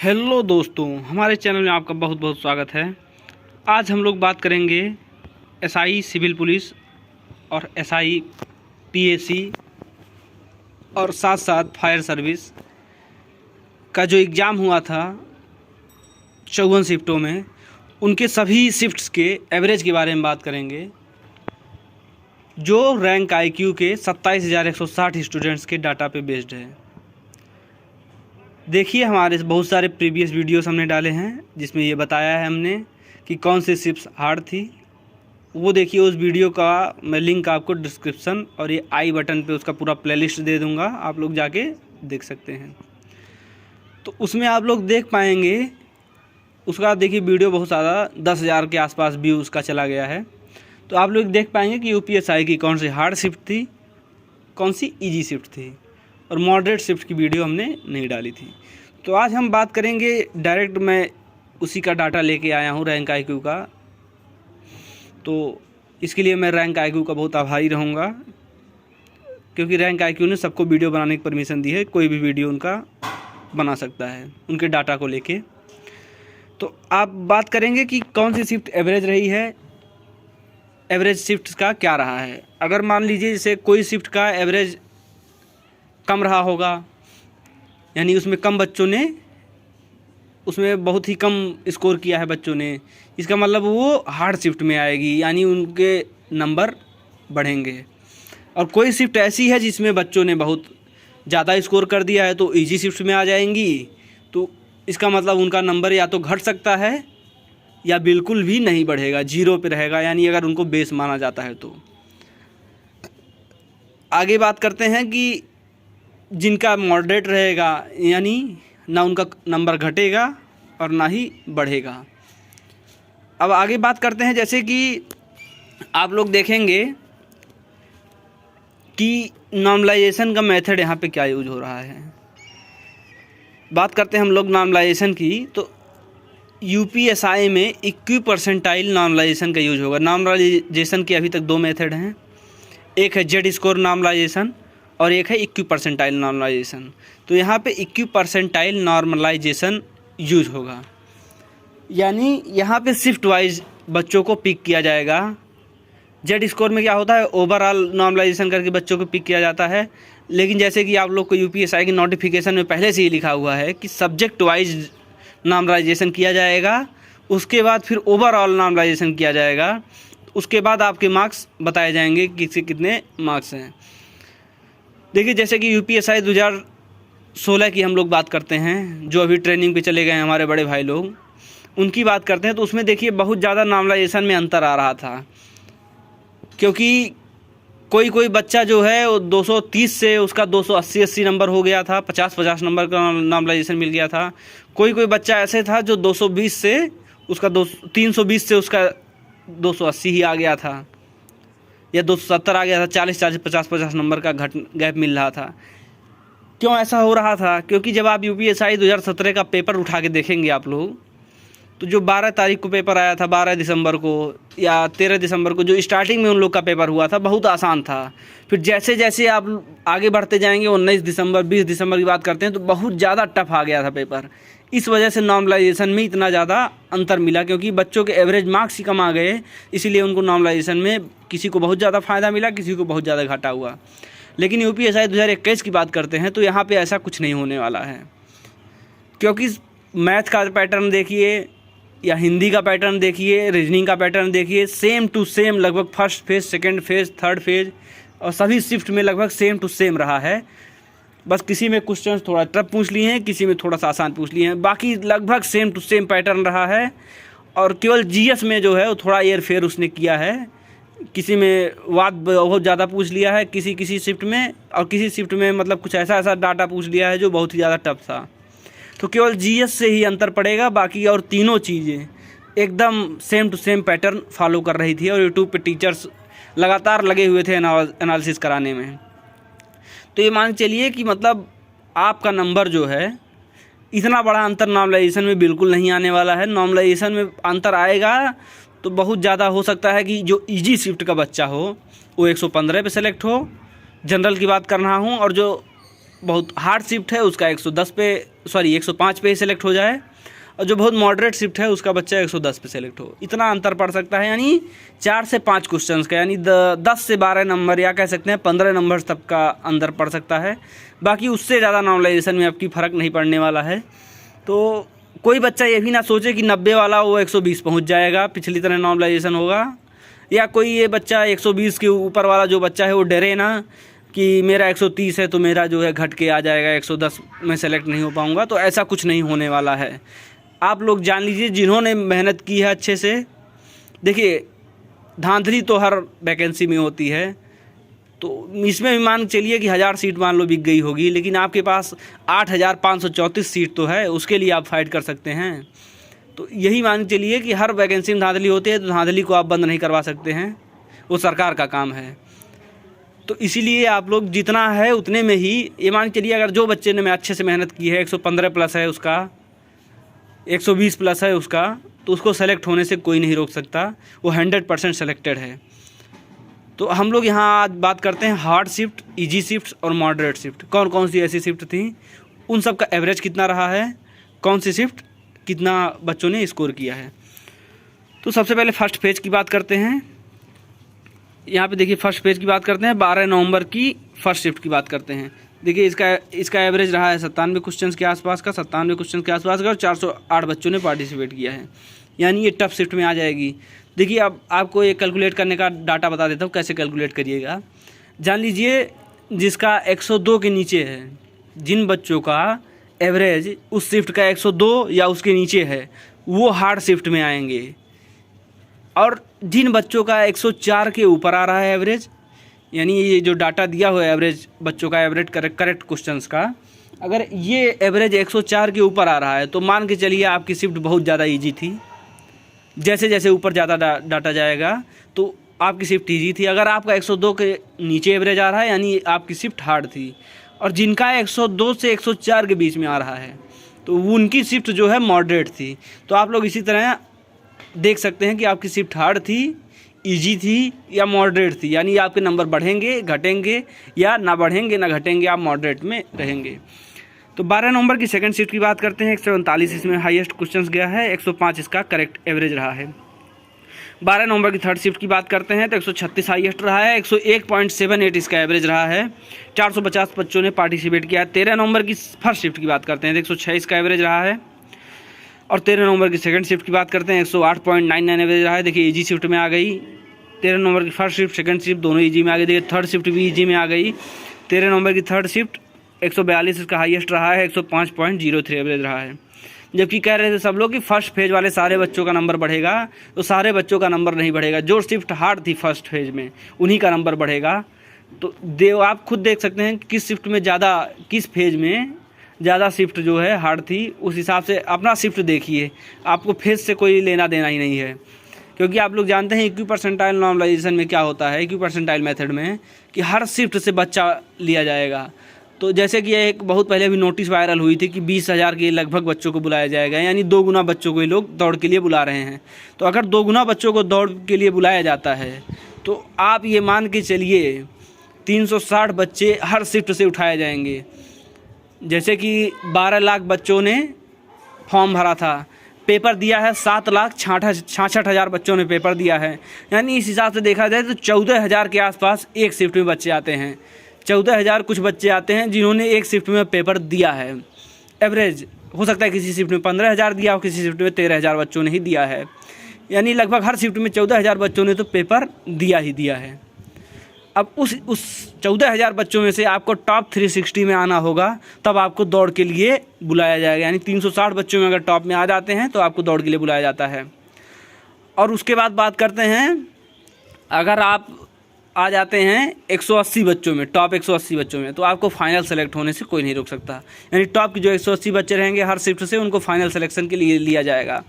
Hello दोस्तों, हमारे channel में आपका बहुत बहुत स्वागत है। आज हम लोग बात करेंगे एसआई सिविल पुलिस और एसआई पीएसी और साथ साथ फायर सर्विस का जो एग्ज़ाम हुआ था 54 शिफ्टों में, उनके सभी शिफ्ट्स के एवरेज के बारे में बात करेंगे, जो रैंक आईक्यू के 27,160 स्टूडेंट्स के डाटा पे बेस्ड है। देखिए, हमारे बहुत सारे प्रीवियस वीडियोस हमने डाले हैं जिसमें ये बताया है हमने कि कौन सी शिफ्ट्स हार्ड थी। वो देखिए, उस वीडियो का मैं लिंक आपको डिस्क्रिप्शन और ये आई बटन पे उसका पूरा प्लेलिस्ट दे दूंगा, आप लोग जाके देख सकते हैं। तो उसमें आप लोग देख पाएंगे, उसका देखिए वीडियो बहुत ज़्यादा 10,000 के आसपास व्यू उसका चला गया है। तो आप लोग देख पाएंगे कि यूपीएसआई की कौन सी हार्ड शिफ्ट थी, कौन सी ईजी शिफ्ट थी, और मॉडरेट शिफ्ट की वीडियो हमने नहीं डाली थी। तो आज हम बात करेंगे, डायरेक्ट मैं उसी का डाटा लेके आया हूँ रैंक आईक्यू का। तो इसके लिए मैं रैंक आईक्यू का बहुत आभारी रहूँगा, क्योंकि रैंक आईक्यू ने सबको वीडियो बनाने की परमिशन दी है, कोई भी वीडियो उनका बना सकता है उनके डाटा को लेके। तो आप बात करेंगे कि कौन सी शिफ्ट एवरेज रही है, एवरेज शिफ्ट का क्या रहा है। अगर मान लीजिए जैसे कोई शिफ्ट का एवरेज कम रहा होगा, यानी उसमें कम बच्चों ने, उसमें बहुत ही कम स्कोर किया है बच्चों ने, इसका मतलब वो हार्ड शिफ्ट में आएगी, यानी उनके नंबर बढ़ेंगे। और कोई शिफ्ट ऐसी है जिसमें बच्चों ने बहुत ज़्यादा स्कोर कर दिया है तो इजी शिफ्ट में आ जाएंगी, तो इसका मतलब उनका नंबर या तो घट सकता है या बिल्कुल भी नहीं बढ़ेगा, 0 पे रहेगा, यानी अगर उनको बेस माना जाता है। तो आगे बात करते हैं कि जिनका मॉडरेट रहेगा, यानी ना उनका नंबर घटेगा और ना ही बढ़ेगा। अब आगे बात करते हैं, जैसे कि आप लोग देखेंगे कि नॉर्मलाइजेशन का मेथड यहाँ पे क्या यूज हो रहा है। बात करते हैं हम लोग नॉर्मलाइजेशन की, तो यूपीएसआई में इक्वी परसेंटाइल नॉर्मलाइजेशन का यूज होगा। नॉर्मलाइजेशन के अभी तक 2 मेथड हैं, एक है जेड स्कोर नॉर्मलाइजेशन और एक है इक्वी परसेंटाइल नॉर्मलाइजेशन। तो यहाँ पे इक्वी परसेंटाइल नॉर्मलाइजेशन यूज होगा, यानी यहाँ पे शिफ्ट वाइज बच्चों को पिक किया जाएगा। जेड स्कोर में क्या होता है, ओवरऑल नॉर्मलाइजेशन करके बच्चों को पिक किया जाता है, लेकिन जैसे कि आप लोग को यूपीएसआई की नोटिफिकेशन में पहले से ही लिखा हुआ है कि सब्जेक्ट वाइज नॉर्मलाइजेशन किया जाएगा, उसके बाद फिर ओवरऑल नॉर्मलाइजेशन किया जाएगा, उसके बाद आपके मार्क्स बताए जाएंगे कि कितने मार्क्स हैं। देखिए, जैसे कि यूपीएसआई 2016 की हम लोग बात करते हैं, जो अभी ट्रेनिंग पे चले गए हैं हमारे बड़े भाई लोग, उनकी बात करते हैं, तो उसमें देखिए बहुत ज़्यादा नॉर्मलाइजेशन में अंतर आ रहा था, क्योंकि कोई बच्चा जो है वो 230 से उसका 280 नंबर हो गया था, 50 नंबर का नॉर्मलाइजेशन मिल गया था। कोई बच्चा ऐसे था जो 220 से उसका 320 से उसका 280 ही आ गया था, या 270 आ गया था, 40 नंबर का गैप मिल रहा था। क्यों ऐसा हो रहा था? क्योंकि जब आप यूपीएसआई 2017 का पेपर उठा के देखेंगे आप लोग, तो जो 12 तारीख को पेपर आया था, 12 दिसंबर को या 13 दिसंबर को, जो स्टार्टिंग में उन लोग का पेपर हुआ था, बहुत आसान था। फिर जैसे जैसे आप आगे बढ़ते जाएंगे, 19 दिसंबर 20 दिसंबर की बात करते हैं, तो बहुत ज़्यादा टफ आ गया था पेपर। इस वजह से नॉर्मलाइजेशन में इतना ज़्यादा अंतर मिला, क्योंकि बच्चों के एवरेज मार्क्स ही कम आ गए, इसीलिए उनको नॉर्मलाइजेशन में किसी को बहुत ज़्यादा फ़ायदा मिला, किसी को बहुत ज़्यादा घाटा हुआ। लेकिन यूपीएसआई 2021 की बात करते हैं तो यहाँ पे ऐसा कुछ नहीं होने वाला है, क्योंकि मैथ का पैटर्न देखिए या हिंदी का पैटर्न देखिए, रीजनिंग का पैटर्न देखिए, सेम टू सेम लगभग first phase, second phase, third phase और सभी शिफ्ट में लगभग सेम टू सेम रहा है। बस किसी में क्वेश्चन थोड़ा टफ पूछ लिए हैं, किसी में थोड़ा सा आसान पूछ लिए हैं, बाकी लगभग सेम टू सेम पैटर्न रहा है। और केवल जीएस में जो है वो थोड़ा एयर फेयर उसने किया है, किसी में वाद बहुत ज़्यादा पूछ लिया है, किसी शिफ्ट में, और किसी शिफ्ट में मतलब कुछ ऐसा डाटा पूछ लिया है जो बहुत ही ज़्यादा टफ था। तो केवल जीएस से ही अंतर पड़ेगा, बाकी और तीनों चीज़ें एकदम same to same pattern follow कर रही थी, और यूट्यूब पे टीचर्स लगातार लगे हुए थे एनालिसिस कराने में। तो ये मान चलिए कि मतलब आपका नंबर जो है, इतना बड़ा अंतर नॉर्मलाइजेशन में बिल्कुल नहीं आने वाला है। नॉर्मलाइजेशन में अंतर आएगा तो बहुत ज़्यादा हो सकता है कि जो ईजी शिफ्ट का बच्चा हो वो 115 पे सेलेक्ट हो, जनरल की बात कर रहा हूँ, और जो बहुत हार्ड शिफ्ट है उसका 105 पे सेलेक्ट हो जाए, और जो बहुत मॉडरेट शिफ्ट है उसका बच्चा 110 पे सेलेक्ट हो। इतना अंतर पड़ सकता है, यानी 4 से 5 क्वेश्चंस का, यानी 10 से 12 नंबर या कह सकते हैं 15 नंबर तक का अंदर पड़ सकता है। बाकी उससे ज़्यादा नॉर्मलाइजेशन में आपकी फ़र्क नहीं पड़ने वाला है। तो कोई बच्चा ये भी ना सोचे कि 90 वाला वो 120 पहुँच जाएगा, पिछली तरह नॉर्मलाइजेशन होगा, या कोई ये बच्चा 120 के ऊपर वाला जो बच्चा है वो डरे ना कि मेरा 130 है तो मेरा जो है घट के आ जाएगा 110 में सेलेक्ट नहीं हो पाऊँगा। तो ऐसा कुछ नहीं होने वाला है। आप लोग जान लीजिए जिन्होंने मेहनत की है अच्छे से। देखिए धांधली तो हर वैकेंसी में होती है, तो इसमें भी मान चलिए कि 1000 सीट मान लो बिक गई होगी, लेकिन आपके पास 8534 सीट तो है, उसके लिए आप फाइट कर सकते हैं। तो यही मान चलिए कि हर वैकेंसी में धांधली होती है, तो धांधली को आप बंद नहीं करवा सकते हैं, वो सरकार का काम है। तो इसीलिए आप लोग जितना है उतने में ही ये मान चलिए, अगर जो बच्चे ने अच्छे से मेहनत की है, 115 प्लस है उसका, 120 प्लस है उसका, तो उसको सेलेक्ट होने से कोई नहीं रोक सकता, वो 100% सेलेक्टेड है। तो हम लोग यहाँ आज बात करते हैं हार्ड शिफ्ट, इजी शिफ्ट और मॉडरेट शिफ्ट। कौन कौन सी ऐसी शिफ्ट थी, उन सब का एवरेज कितना रहा है, कौन सी शिफ्ट कितना बच्चों ने स्कोर किया है। तो सबसे पहले फर्स्ट पेज की बात करते हैं। यहाँ पे देखिए फर्स्ट पेज की बात करते हैं, 12 नवंबर की फर्स्ट शिफ्ट की बात करते हैं। देखिए इसका एवरेज रहा है 97 क्वेश्चन के आसपास का, 97 क्वेश्चन के आसपास का, और 408 बच्चों ने पार्टिसिपेट किया है, यानी ये टफ शिफ्ट में आ जाएगी। देखिए अब आपको ये कैलकुलेट करने का डाटा बता देता हूँ, कैसे कैलकुलेट करिएगा। जान लीजिए जिसका 102 के नीचे है, जिन बच्चों का एवरेज उस शिफ्ट का 102 या उसके नीचे है, वो हार्ड शिफ्ट में आएंगे। और जिन बच्चों का 104 के ऊपर आ रहा है एवरेज, यानी ये जो डाटा दिया हुआ है एवरेज बच्चों का, एवरेज करेक्ट क्वेश्चंस का, अगर ये एवरेज 104 के ऊपर आ रहा है तो मान के चलिए आपकी शिफ्ट बहुत ज़्यादा इजी थी। जैसे जैसे ऊपर ज़्यादा डाटा जाएगा तो आपकी शिफ्ट इजी थी। अगर आपका 102 के नीचे एवरेज आ रहा है यानी आपकी शिफ्ट हार्ड थी। और जिनका 102 से 104 के बीच में आ रहा है तो उनकी शिफ्ट जो है मॉडरेट थी। तो आप लोग इसी तरह देख सकते हैं कि आपकी शिफ्ट हार्ड थी, इजी थी या मॉडरेट थी, यानी आपके नंबर बढ़ेंगे घटेंगे, या ना बढ़ेंगे ना घटेंगे, आप मॉडरेट में रहेंगे। तो 12 नवंबर की सेकंड शिफ्ट की बात करते हैं। 139 इसमें हाईएस्ट क्वेश्चंस गया है, 105 इसका करेक्ट एवरेज रहा है। 12 नवंबर की थर्ड शिफ्ट की बात करते हैं तो 136 हाईएस्ट रहा है, 101.78 इसका एवरेज रहा है, 450 बच्चों ने पार्टिसिपेट किया है। 13 नवंबर की फर्स्ट शिफ्ट की बात करते हैं तो 106 इसका एवरेज रहा है। और 13 नवंबर की सेकंड शिफ्ट की बात करते हैं 108.99 एवरेज रहा है। देखिए इजी शिफ्ट में आ गई। 13 नवंबर की फर्स्ट शिफ्ट सेकंड शिफ्ट दोनों इजी में आ गई। देखिए थर्ड शिफ्ट भी इजी में आ गई। 13 नवंबर की थर्ड शिफ्ट 142 इसका हाईएस्ट रहा है, 105.03 एवरेज रहा है। जबकि कह रहे थे सब लोग कि फर्स्ट फेज वाले सारे बच्चों का नंबर बढ़ेगा, तो सारे बच्चों का नंबर नहीं बढ़ेगा। जो शिफ्ट हार्ड थी फर्स्ट फेज में उन्हीं का नंबर बढ़ेगा। तो आप खुद देख सकते हैं किस शिफ्ट में ज़्यादा, किस फेज में ज़्यादा शिफ्ट जो है हार्ड थी, उस हिसाब से अपना शिफ्ट देखिए। आपको फेज से कोई लेना देना ही नहीं है, क्योंकि आप लोग जानते हैं इक्वी परसेंटाइल नॉर्मलाइजेशन में क्या होता है। इक्वी परसेंटाइल मेथड में कि हर शिफ्ट से बच्चा लिया जाएगा। तो जैसे कि एक बहुत पहले भी नोटिस वायरल हुई थी कि 20,000 के लगभग बच्चों को बुलाया जाएगा, यानी 2 गुना बच्चों को ये लोग दौड़ के लिए बुला रहे हैं। तो अगर 2 गुना बच्चों को दौड़ के लिए बुलाया जाता है तो आप ये मान के चलिए 360 बच्चे हर शिफ्ट से उठाए जाएंगे। जैसे कि 12 लाख बच्चों ने फॉर्म भरा था, पेपर दिया है 7,66,000 बच्चों ने पेपर दिया है, यानी इस हिसाब से देखा जाए तो 14,000 के आसपास एक शिफ्ट में बच्चे आते हैं। 14,000 कुछ बच्चे आते हैं जिन्होंने एक शिफ्ट में पेपर दिया है। एवरेज हो सकता है किसी शिफ्ट में 15,000 दिया हो, किसी शिफ्ट में 13,000 बच्चों ने ही दिया है, यानी लगभग हर शिफ्ट में 14,000 बच्चों ने तो पेपर दिया ही दिया है। अब उस 14,000 बच्चों में से आपको टॉप 360 में आना होगा, तब आपको दौड़ के लिए बुलाया जाएगा। यानी 360 बच्चों में अगर टॉप में आ जाते हैं तो आपको दौड़ के लिए बुलाया जाता है। और उसके बाद बात करते हैं, अगर आप आ जाते हैं 180 बच्चों में, टॉप 180 बच्चों में, तो आपको फाइनल सेलेक्ट होने से कोई नहीं रोक सकता। यानी टॉप के जो 180 बच्चे रहेंगे हर शिफ्ट से, उनको फाइनल सिलेक्शन के लिए लिया जाएगा।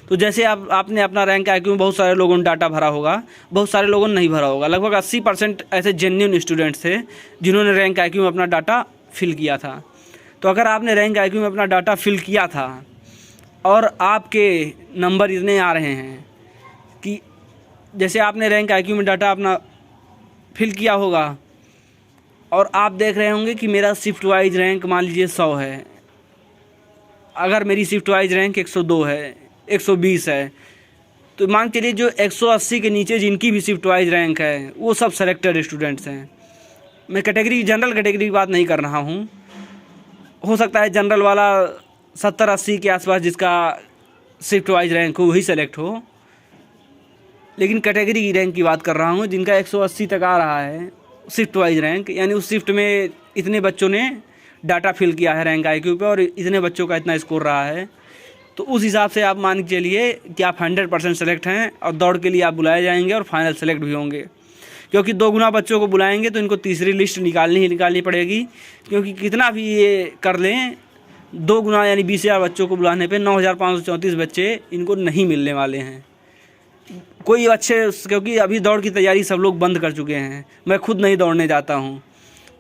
तो जैसे आपने अपना रैंक आईक्यू में बहुत सारे लोगों ने डाटा भरा होगा, बहुत सारे लोगों ने नहीं भरा होगा। लगभग 80% ऐसे जेन्युइन स्टूडेंट्स थे जिन्होंने रैंक आईक्यू में अपना डाटा फिल किया था। तो अगर आपने रैंक आईक्यू में अपना डाटा फिल किया था और आपके नंबर इतने आ रहे हैं कि जैसे आपने रैंक आईक्यू में डाटा अपना फिल किया होगा और आप देख रहे होंगे कि मेरा शिफ्ट वाइज रैंक मान लीजिए 100 है। अगर मेरी शिफ्ट वाइज रैंक 102 है, 120 है, तो मान चलिए जो 180 के नीचे जिनकी भी शिफ्ट वाइज रैंक है वो सब सेलेक्टेड स्टूडेंट्स हैं। मैं कैटेगरी, जनरल कैटेगरी की बात नहीं कर रहा हूँ। हो सकता है जनरल वाला 70-80 के आसपास जिसका शिफ्ट वाइज रैंक हो वही सेलेक्ट हो, लेकिन कैटेगरी की रैंक की बात कर रहा हूँ जिनका 180 तक आ रहा है शिफ्ट वाइज रैंक, यानी उस शिफ्ट में इतने बच्चों ने डाटा फिल किया है रैंक IQ पे और इतने बच्चों का इतना स्कोर रहा है, तो उस हिसाब से आप मान के चलिए कि आप 100% सेलेक्ट हैं और दौड़ के लिए आप बुलाए जाएंगे और फाइनल सेलेक्ट भी होंगे। क्योंकि 2 गुना बच्चों को बुलाएंगे तो इनको तीसरी लिस्ट निकालनी पड़ेगी, क्योंकि कितना भी ये कर लें 2 गुना यानी 20,000 बच्चों को बुलाने पे 9,534 बच्चे इनको नहीं मिलने वाले हैं कोई अच्छे, क्योंकि अभी दौड़ की तैयारी सब लोग बंद कर चुके हैं। मैं खुद नहीं दौड़ने जाता हूँ,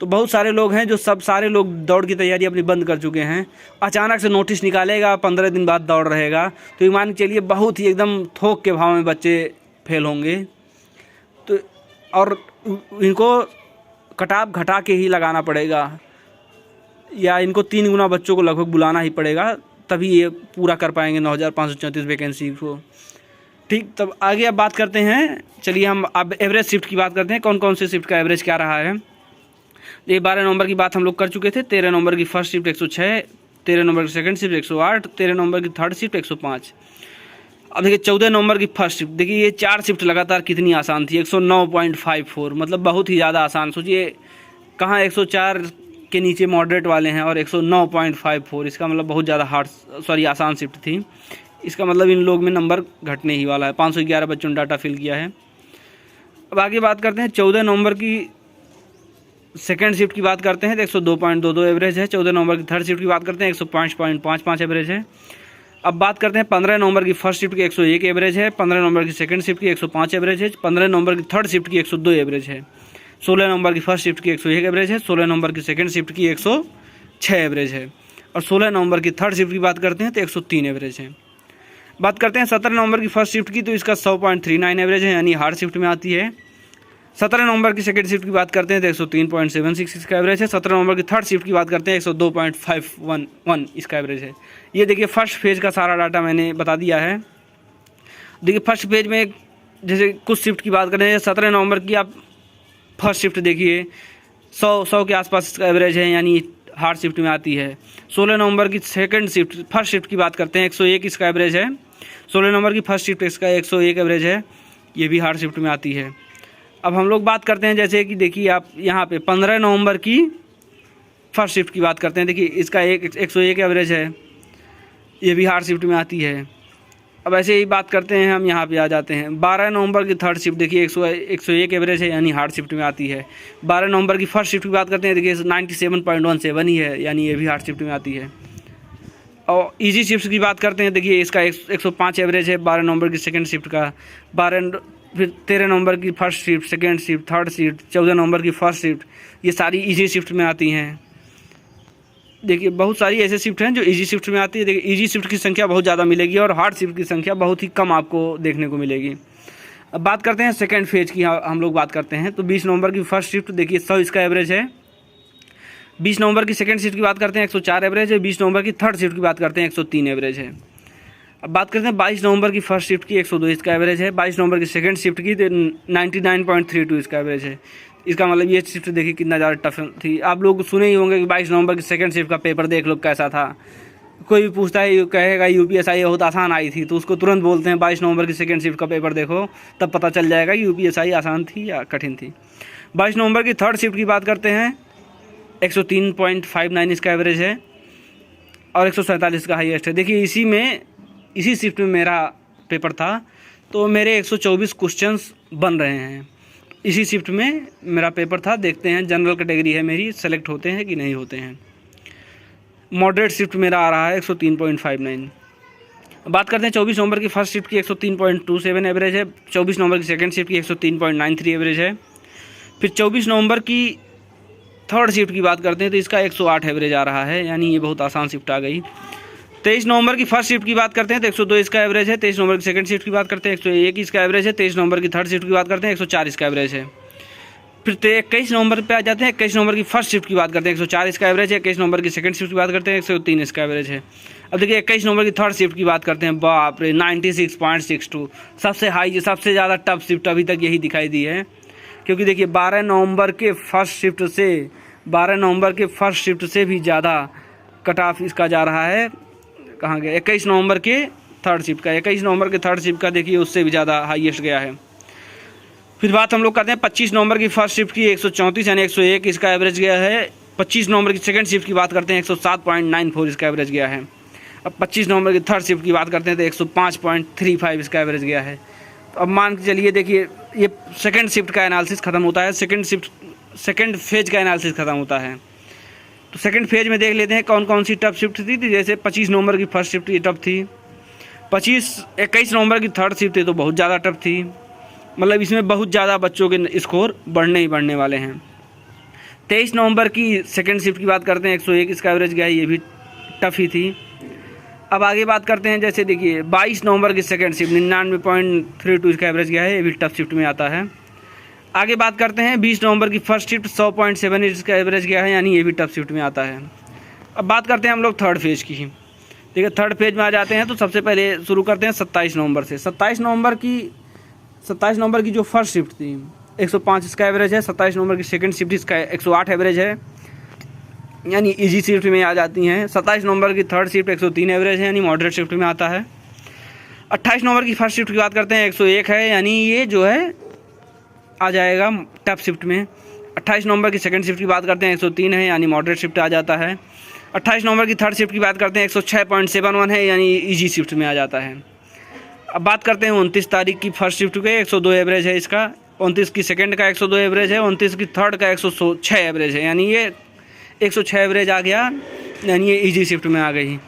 तो बहुत सारे लोग हैं जो सारे लोग दौड़ की तैयारी अपनी बंद कर चुके हैं। अचानक से नोटिस निकालेगा, 15 दिन बाद दौड़ रहेगा, तो ये मान के चलिए बहुत ही एकदम थोक के भाव में बच्चे फेल होंगे। तो और इनको कटाव घटा के ही लगाना पड़ेगा, या इनको 3 गुना बच्चों को लगभग बुलाना ही पड़ेगा, तभी ये पूरा कर पाएंगे 9,534 वैकेंसी को। ठीक, तब आगे अब बात करते हैं। चलिए हम अब एवरेज शिफ्ट की बात करते हैं, कौन कौन से शिफ्ट का एवरेज क्या रहा है। ये 12 नवंबर की बात हम लोग कर चुके थे। 13 नवंबर की फर्स्ट शिफ्ट 106, 13 नवंबर की सेकंड शिफ्ट 108, 13 नवंबर की थर्ड शिफ्ट 105। अब देखिए 14 नवंबर की फर्स्ट शिफ्ट, देखिए ये 4 शिफ्ट लगातार कितनी आसान थी, 109.54, मतलब बहुत ही ज़्यादा आसान। सोचिए कहाँ 104 के नीचे मॉडरेट वाले हैं और 109.54, इसका मतलब बहुत ज़्यादा आसान शिफ्ट थी। इसका मतलब इन लोग में नंबर घटने ही वाला है। 511 बच्चों ने डाटा फिल किया है। अब आगे बात करते हैं 14 नवंबर की सेकेंड शिफ्ट की बात करते हैं तो 102.22 एवरेज है। 14 नवंबर की थर्ड शिफ्ट की बात करते हैं 105.55 एवरेज है। अब बात करते हैं 15 नवंबर की फर्स्ट शिफ्ट की 101 एवरेज है। 15 नवंबर की सेकंड शिफ्ट की 105 एवरेज है। 15 नवंबर की थर्ड शिफ्ट की 102 एवरेज है। 16 नवंबर की फर्स्ट शिफ्ट की 101 एवरेज है। 16 नवंबर की सेकंड शिफ्ट की 106 एवरेज है। और 16 नवंबर की थर्ड शिफ्ट की बात करते हैं तो 103 एवरेज है। बात करते हैं 17 नवंबर की फर्स्ट शिफ्ट की, तो इसका 100.39 एवरेज है, यानी हार्ड शिफ्ट में आती है। 17 नवंबर की सेकंड शिफ्ट की बात करते हैं तो 103.76 इसका एवरेज है। 17 नवंबर की थर्ड शिफ्ट की बात करते हैं 102.511 इसका एवरेज है। ये देखिए फर्स्ट फेज का सारा डाटा मैंने बता दिया है। देखिए फर्स्ट पेज में जैसे कुछ शिफ्ट की बात करें, 17 नवंबर की आप फर्स्ट शिफ्ट देखिए 100 के आसपास इसका एवरेज है, यानी हार्ड शिफ्ट में आती है। 16 नवंबर की सेकंड शिफ्ट फर्स्ट शिफ्ट की बात करते हैं 101 इसका एवरेज है। 16 नवंबर की फर्स्ट शिफ्ट इसका 101 एवरेज है, ये भी हार्ड शिफ्ट में आती है। अब हम लोग बात करते हैं जैसे कि देखिए आप यहाँ पे 15 नवंबर की फर्स्ट शिफ्ट की बात करते हैं, देखिए इसका 101 एवरेज है, ये भी हार्ड शिफ्ट में आती है। अब ऐसे ही बात करते हैं हम यहाँ पे आ जाते हैं 12 नवंबर की थर्ड शिफ्ट, देखिए 101 एवरेज है, यानी हार्ड शिफ्ट में आती है। 12 नवंबर की फर्स्ट शिफ्ट की बात करते हैं, देखिए 97.17 ही है, यानी ये भी हार्ड शिफ्ट में आती है। और इजी शिफ्ट की बात करते हैं, देखिए इसका 105 एवरेज है 12 नवंबर की सेकंड शिफ्ट का। फिर 13 नवंबर की first shift, second shift, third shift, 14 नवंबर की फर्स्ट शिफ्ट, ये सारी इजी शिफ्ट में आती हैं। देखिए बहुत सारी ऐसे शिफ्ट हैं जो इजी शिफ्ट में आती है। देखिए इजी शिफ्ट की संख्या बहुत ज़्यादा मिलेगी और हार्ड शिफ्ट की संख्या बहुत ही कम आपको देखने को मिलेगी। अब बात करते हैं सेकंड फेज की, हम लोग बात करते हैं तो 20 नवंबर की फर्स्ट शिफ्ट देखिए 100 इसका एवरेज है। 20 नवंबर की सेकंड शिफ्ट की बात करते हैं 104 एवरेज है। 20 नवंबर की थर्ड शिफ्ट की बात करते हैं 103 एवरेज है। अब बात करते हैं 22 नवंबर की फर्स्ट शिफ्ट की 102 इसका एवरेज है। 22 नवंबर की सेकंड शिफ्ट की 99.32 इसका एवरेज है। इसका मतलब ये शिफ्ट देखिए कितना ज़्यादा टफ थी। आप लोग सुने ही होंगे कि 22 नवंबर की सेकंड शिफ्ट का पेपर देख लो कैसा था। कोई भी पूछता है कहेगा UPSI बहुत आसान आई थी, तो उसको तुरंत बोलते हैं 22 नवंबर की सेकंड शिफ्ट का पेपर देखो, तब पता चल जाएगा कि UPSI आसान थी या कठिन थी। 22 नवंबर की थर्ड शिफ्ट की बात करते हैं 103.59 इसका एवरेज है और 147 का हाईएस्ट है। देखिए इसी शिफ्ट में मेरा पेपर था, तो मेरे 124 क्वेश्चंस बन रहे हैं। इसी शिफ्ट में मेरा पेपर था, देखते हैं जनरल कैटेगरी है मेरी, सेलेक्ट होते हैं कि नहीं होते हैं। मॉडरेट शिफ्ट मेरा आ रहा है 103.59। बात करते हैं 24 नवंबर की फर्स्ट शिफ्ट की 103.27 एवरेज है। 24 नवंबर की सेकंड शिफ्ट की 103.93 एवरेज है। फिर 24 नवंबर की थर्ड शिफ्ट की बात करते हैं तो इसका 108 एवरेज आ रहा है, यानी ये बहुत आसान शिफ्ट आ गई। 23 नवंबर की फर्स्ट शिफ्ट की बात करते हैं तो 102 इसका एवरेज है। 23 नवंबर की सेकंड शिफ्ट की बात करते हैं 101 इसका एवरेज है। 23 नवंबर की थर्ड शिफ्ट की बात करते हैं 104 इसका एवरेज है। फिर 21 नवंबर पे आ जाते हैं। 21 नवंबर की फर्स्ट शिफ्ट की बात करते हैं, 104 इसका एवरेज है। 21 नवंबर की सेकंड शिफ्ट की बात करते हैं, 103 इसका एवरेज है। अब देखिए 21 नवंबर की थर्ड शिफ्ट की बात करते हैं, बाप रे 96.62, सबसे हाई, सबसे ज़्यादा टफ शिफ्ट अभी तक यही दिखाई दी है। क्योंकि देखिए 12 नवंबर के फर्स्ट शिफ्ट से भी ज़्यादा कट ऑफ इसका जा रहा है। कहाँ गया? 21 नवंबर के थर्ड शिफ्ट का, 21 नवंबर के थर्ड शिफ्ट का देखिए उससे भी ज़्यादा हाईएस्ट गया है। फिर बात हम लोग करते हैं 25 नवंबर की फर्स्ट शिफ्ट की, 134 यानी 101 इसका एवरेज गया है। 25 नवंबर की सेकंड शिफ्ट की बात करते हैं, 107.94 इसका एवरेज गया है। अब 25 नवंबर की थर्ड शिफ्ट की बात करते हैं तो 105.35 इसका एवरेज गया है। तो अब मान के चलिए, देखिए ये सेकंड शिफ्ट का एनालिसिस ख़त्म होता है, सेकंड फेज का एनालिसिस ख़त्म होता है। तो सेकंड फेज में देख लेते हैं कौन कौन सी टफ शिफ्ट थी। जैसे 25 नवंबर की फर्स्ट शिफ्ट ये टफ थी। 21 नवंबर की थर्ड शिफ्ट थी तो बहुत ज़्यादा टफ थी, मतलब इसमें बहुत ज़्यादा बच्चों के स्कोर बढ़ने ही बढ़ने वाले हैं। 23 नवंबर की सेकंड शिफ्ट की बात करते हैं, 101 इसका एवरेज गया है, ये भी टफ ही थी। अब आगे बात करते हैं, जैसे देखिए 22 नवंबर की सेकंड शिफ्ट 99.32 इसका एवरेज गया है, ये भी टफ शिफ्ट में आता है। आगे बात करते हैं 20 नवंबर की फर्स्ट शिफ्ट 100.78 इसका एवरेज गया है, यानी ये भी टफ शिफ्ट में आता है। अब बात करते हैं हम लोग थर्ड फेज की। देखिए थर्ड फेज में आ जाते हैं तो सबसे पहले शुरू करते हैं 27 नवंबर से। 27 नवंबर की जो फर्स्ट शिफ्ट थी 105 इसका एवरेज है। 27 नवंबर की सेकंड शिफ्ट इसका 108 एवरेज है, यानी इजी शिफ्ट में आ जाती हैं। 27 नवंबर की थर्ड शिफ्ट 103 एवरेज है, यानी मॉडरेट शिफ्ट में आता है। 28 नवंबर की फर्स्ट शिफ्ट की बात करते हैं, 101 है, यानी ये जो है आ जाएगा टफ शिफ्ट में। 28 नवंबर की सेकंड शिफ्ट की बात करते हैं, 103 है, यानी मॉडरेट शिफ्ट आ जाता है। 28 नवंबर की थर्ड शिफ्ट की बात करते हैं, 106.71 है, यानी इजी शिफ्ट में आ जाता है। अब बात करते हैं 29 तारीख की फर्स्ट शिफ्ट के, 102 एवरेज है इसका। 29 की सेकंड का 102 एवरेज है। 29 की थर्ड का 106 एवरेज है, यानी ये 106 एवरेज आ गया, यानी ये इजी शिफ्ट में आ गई।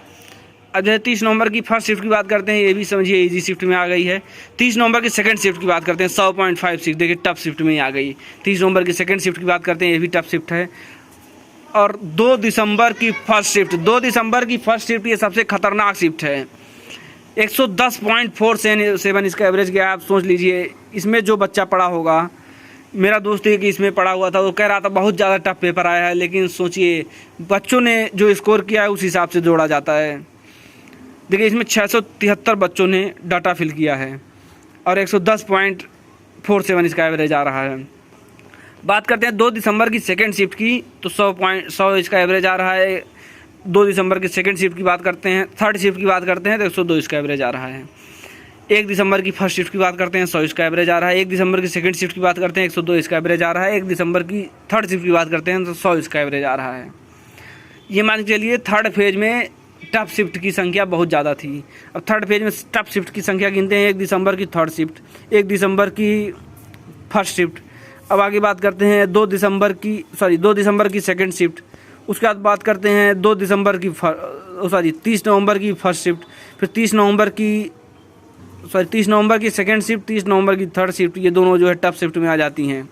अब जैसे 30 नवंबर की फर्स्ट शिफ्ट की बात करते हैं, ये भी समझिए इजी शिफ्ट में आ गई है। 30 नवंबर की सेकंड शिफ्ट की बात करते हैं, 100.56 देखिए टफ शिफ्ट में ही आ गई। 30 नवंबर की सेकंड शिफ्ट की बात करते हैं, ये भी टफ शिफ्ट है। और 2 दिसंबर की फर्स्ट शिफ्ट ये सबसे खतरनाक शिफ्ट है। 110.47 इसका एवरेज गया। आप सोच लीजिए इसमें जो बच्चा पढ़ा होगा, मेरा दोस्त है कि इसमें पढ़ा हुआ था, वो कह रहा था बहुत ज़्यादा टफ पेपर आया है, लेकिन सोचिए बच्चों ने जो स्कोर किया है उस हिसाब से जोड़ा जाता है। देखिए इसमें 673 बच्चों ने डाटा फिल किया है और 110.47 इसका एवरेज आ रहा है। बात करते हैं 2 दिसंबर की सेकंड शिफ्ट की, तो 100 इसका एवरेज आ रहा है। 2 दिसंबर की सेकंड शिफ्ट की बात करते हैं, थर्ड शिफ्ट की बात करते हैं तो 102 इसका एवरेज आ रहा है। 1 दिसंबर की फर्स्ट शिफ्ट की बात करते हैं, 100 इसका एवरेज आ रहा है। 1 दिसंबर की सेकंड शिफ्ट की बात करते हैं, 102 इसका एवरेज आ रहा है। 1 दिसंबर की थर्ड शिफ्ट की बात करते हैं तो 100 इसका एवरेज आ रहा है। ये मान के चलिए थर्ड फेज में टफ शिफ्ट की संख्या बहुत ज़्यादा थी। अब थर्ड फेज में टफ शिफ्ट की संख्या गिनते हैं, 1 दिसंबर की थर्ड शिफ्ट, 1 दिसंबर की फर्स्ट शिफ्ट। अब आगे बात करते हैं 2 दिसंबर की सेकंड शिफ्ट। उसके बाद बात करते हैं 30 नवंबर की फर्स्ट शिफ्ट, फिर 30 नवंबर की सेकंड शिफ्ट, 30 नवंबर की थर्ड शिफ्ट। ये दोनों जो है टफ शिफ्ट में आ जाती हैं।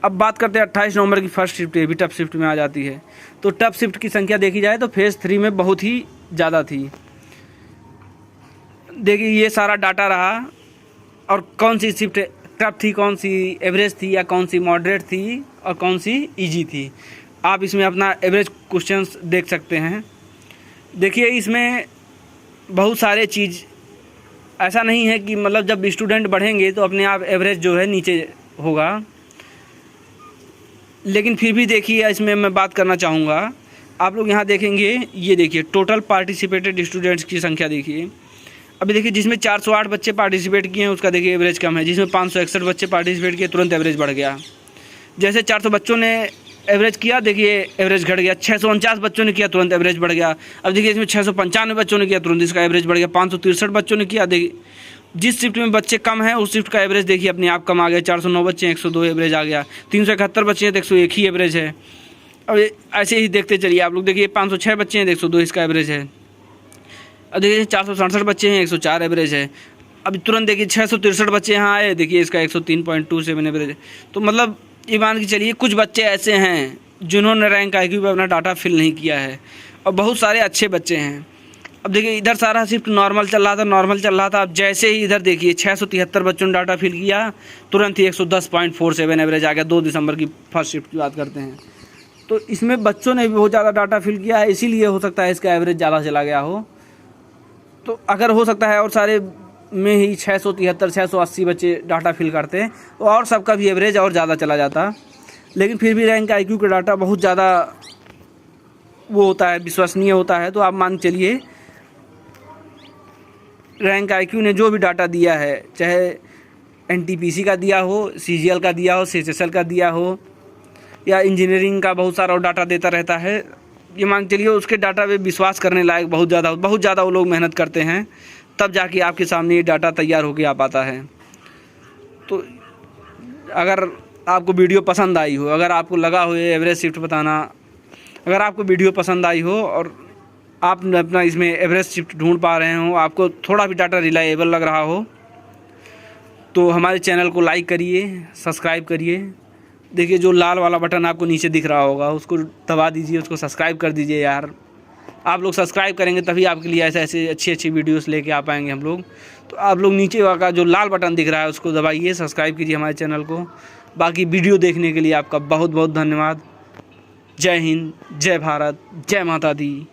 अब बात करते हैं 28 नवंबर की फर्स्ट शिफ्ट, ये भी टफ शिफ्ट में आ जाती है। तो टफ शिफ्ट की संख्या देखी जाए तो फेज़ 3 में बहुत ही ज़्यादा थी। देखिए ये सारा डाटा रहा, और कौन सी शिफ्ट टफ थी, कौन सी एवरेज थी, या कौन सी मॉडरेट थी, और कौन सी इजी थी। आप इसमें अपना एवरेज क्वेश्चंस देख सकते हैं। देखिए इसमें बहुत सारे चीज़, ऐसा नहीं है कि मतलब जब स्टूडेंट बढ़ेंगे तो अपने आप एवरेज जो है नीचे होगा, लेकिन फिर भी देखिए इसमें मैं बात करना चाहूँगा। आप लोग यहाँ देखेंगे, ये देखिए टोटल पार्टिसिपेटेड स्टूडेंट्स की संख्या देखिए। अभी देखिए जिसमें 408 बच्चे पार्टिसिपेट किए हैं उसका देखिए एवरेज कम है, जिसमें 561 बच्चे पार्टिसिपेट किए तुरंत एवरेज बढ़ गया। जैसे 400 बच्चों ने एवरेज किया, देखिए एवरेज घट गया। 649 बच्चों ने किया तुरंत एवरेज बढ़ गया। अब देखिए इसमें 695 बच्चों ने किया तुरंत इसका एवरेज बढ़ गया। 563 बच्चों ने किया, देखिए जिस शिफ्ट में बच्चे कम हैं उस शिफ्ट का एवरेज देखिए अपने आप कम आ गया। 409 बच्चे हैं, 102 एवरेज आ गया। 371 बच्चे हैं तो 101 ही एवरेज है। अब ऐसे ही देखते चलिए आप लोग। देखिए 506 बच्चे हैं, 102 इसका एवरेज है। अब देखिए 467 बच्चे हैं, 104 एवरेज है। अब तुरंत देखिए 663 बच्चे यहाँ आए, देखिए इसका 103.27 एवरेज है। तो मतलब ये मान के चलिए कुछ बच्चे ऐसे हैं जिन्होंने रैंक IQ पर अपना डाटा फिल नहीं किया है, और बहुत सारे अच्छे बच्चे हैं। अब देखिए इधर सारा शिफ्ट नॉर्मल चल रहा था। अब जैसे ही इधर देखिए 673 बच्चों ने डाटा फिल किया, तुरंत ही 110.47 एवरेज आ गया। 2 दिसंबर की फर्स्ट शिफ्ट की बात करते हैं, तो इसमें बच्चों ने भी बहुत ज़्यादा डाटा फिल किया है, इसीलिए हो सकता है इसका एवरेज ज़्यादा चला गया हो। तो अगर हो सकता है और सारे में ही 673 680 बच्चे डाटा फिल करते तो और सबका भी एवरेज और ज़्यादा चला जाता। लेकिन फिर भी रैंक IQ का डाटा बहुत ज़्यादा वो होता है, विश्वसनीय होता है। तो आप मान चलिए रैंक IQ ने जो भी डाटा दिया है, चाहे NTPC का दिया हो, CGL का दिया हो, CHSL का दिया हो, या इंजीनियरिंग का बहुत सारा डाटा देता रहता है, ये मान चलिए उसके डाटा पे विश्वास करने लायक बहुत ज़्यादा वो लोग मेहनत करते हैं, तब जाके आपके सामने ये डाटा तैयार होके आ पाता है। तो अगर आपको वीडियो पसंद आई हो, अगर आपको लगा हो ये एवरेज शिफ्ट बताना, अगर आपको वीडियो पसंद आई हो और आप अपना इसमें एवरेज शिफ्ट ढूंढ पा रहे हो, आपको थोड़ा भी डाटा रिलायबल लग रहा हो, तो हमारे चैनल को लाइक करिए, सब्सक्राइब करिए। देखिए जो लाल वाला बटन आपको नीचे दिख रहा होगा, उसको दबा दीजिए, उसको सब्सक्राइब कर दीजिए यार। आप लोग सब्सक्राइब करेंगे तभी आपके लिए ऐसे अच्छी वीडियोस लेके आ पाएंगे हम लोग। तो आप लोग नीचे का जो लाल बटन दिख रहा है उसको दबाइए, सब्सक्राइब कीजिए हमारे चैनल को। बाकी वीडियो देखने के लिए आपका बहुत बहुत धन्यवाद। जय हिंद, जय भारत, जय माता दी।